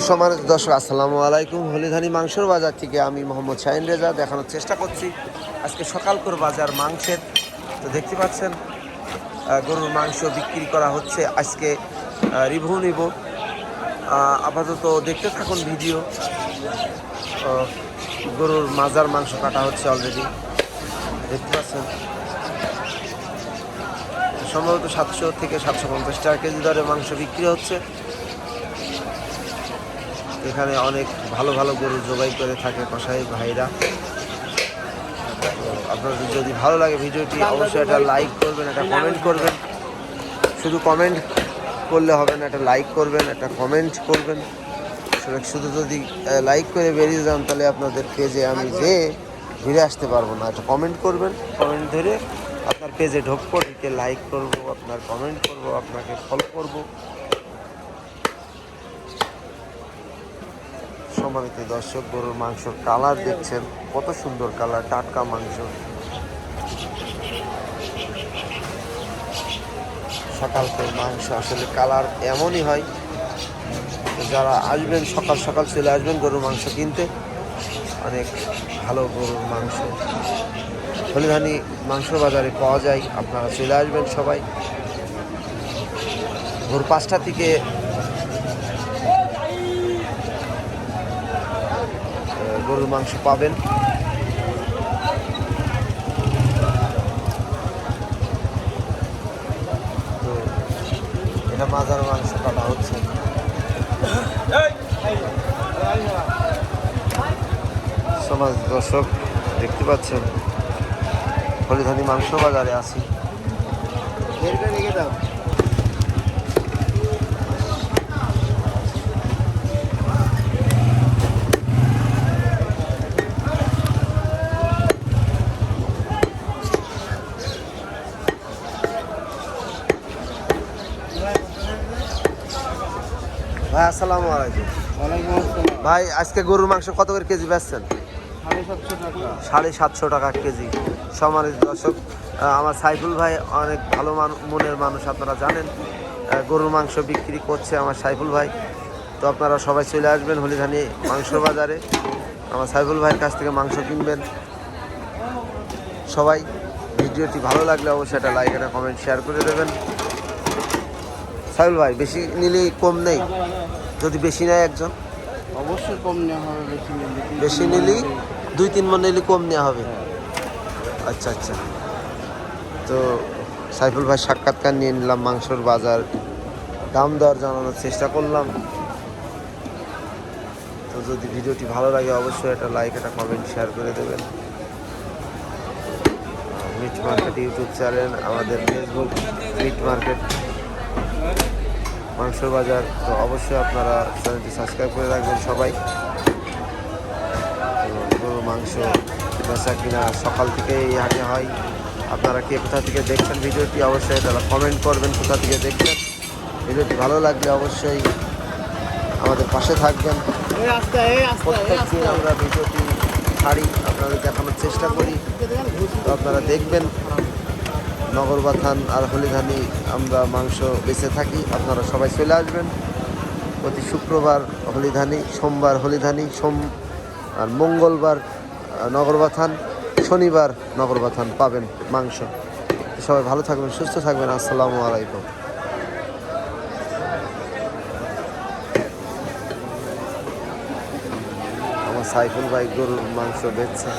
সম্মানিত দর্শক, আসসালামু আলাইকুম। হলিধানি মাংসের বাজার থেকে আমি মোহাম্মদ শাহিন রেজা দেখানোর চেষ্টা করছি আজকে সকালকর বাজার মাংসের। তো দেখতে পাচ্ছেন গরুর মাংস বিক্রি করা হচ্ছে আজকে। রিভিউ নিব, আপাতত দেখতে থাকুন ভিডিও। গরুর মাজার মাংস কাটা হচ্ছে অলরেডি, দেখতে পাচ্ছেন। সম্ভবত 700 থেকে 750 টাকা কেজি দরে মাংস বিক্রি হচ্ছে। এখানে অনেক ভালো ভালো গরু জবাই করে থাকে কসাই ভাইরা। আপনাদের যদি ভালো লাগে ভিডিওটি অবশ্যই একটা লাইক করবেন, একটা কমেন্ট করবেন। শুধু কমেন্ট করলে হবে না, একটা লাইক করবেন, একটা কমেন্ট করবেন। শুধু যদি লাইক করে বেরিয়ে যান তাহলে আপনাদের পেজে আমি যে ঘুরে আসতে পারবো না। একটা কমেন্ট করবেন, কমেন্ট ধরে আপনার পেজে ঢুকবো, ঢুকে লাইক করবো, আপনার কমেন্ট করবো, আপনাকে ফলো করবো। সম্মানিত দর্শক, গরুর মাংসর কালার দেখছেন, কত সুন্দর কালার, টাটকা মাংস। সকালকার মাংস আসলে কালার এমনই হয়। যারা আসবেন সকাল সকাল চলে আসবেন গরুর মাংস কিনতে, অনেক ভালো গরুর মাংস হলিধানি মাংস বাজারে পাওয়া যায়। আপনারা চলে আসবেন সবাই। ভোর 5টা থেকে গরুর মাংস পাবেন। তো এটা মাজার মাংস কাটা হচ্ছে। সমাজ দর্শক দেখতে পাচ্ছেন হলিধানি মাংস বাজারে আছি। ভাই আসসালামু আলাইকুম। ভাই আজকে গরুর মাংস কত করে কেজি বেচছেন? 750 টাকা কেজি। সম্মানিত দর্শক, আমার সাইফুল ভাই অনেক ভালো মনের মানুষ, আপনারা জানেন। গরুর মাংস বিক্রি করছে আমার সাইফুল ভাই। তো আপনারা সবাই চলে আসবেন হলিধানি মাংস বাজারে, আমার সাইফুল ভাইয়ের কাছ থেকে মাংস কিনবেন সবাই। ভিডিওটি ভালো লাগলে অবশ্যই একটা লাইক, একটা কমেন্ট, শেয়ার করে দেবেন। সাইফুল ভাই বেশি নিলেই কম নেই? যদি বেশি নেয় একজন অবশ্যই কম নেওয়া হবে। বেশি নিলেই 2-3 মন নিলে কম নেওয়া হবে। আচ্ছা আচ্ছা। তো সাইফুল ভাই সাক্ষাৎকার নিয়ে নিলাম, মাংসর বাজার দাম দর জানানোর চেষ্টা করলাম। তো যদি ভিডিওটি ভালো লাগে অবশ্যই একটা লাইক, একটা কমেন্ট, শেয়ার করে দেবেন। মিট মার্কেট ইউটিউব চ্যানেল, আমাদের ফেসবুক মিট মার্কেট মাংসর বাজার। তো অবশ্যই আপনারা চ্যানেলটি সাবস্ক্রাইব করে রাখবেন সবাই। গরুর মাংস বেচা কিনা সকাল থেকে এই হাটে হয়। আপনারা কে কোথা থেকে দেখছেন ভিডিওটি অবশ্যই তারা কমেন্ট করবেন, কোথা থেকে দেখছেন। ভিডিওটি ভালো লাগলে অবশ্যই আমাদের পাশে থাকবেন। প্রত্যেক দিন আমরা ভিডিওটি ছাড়ি, আপনাদের দেখানোর চেষ্টা করি। তো আপনারা দেখবেন নগরবাথান আর হলিধানি আমরা মাংস বেঁচে থাকি। আপনারা সবাই চলে আসবেন। প্রতি শুক্রবার হলিধানি, সোমবার হলিধানি, আর মঙ্গলবার নগরবাথান, শনিবার নগরবাথান পাবেন মাংস। সবাই ভালো থাকবেন, সুস্থ থাকবেন। আসসালামু আলাইকুম। আমার সাইফুল ভাই গরুর মাংস বেচছে।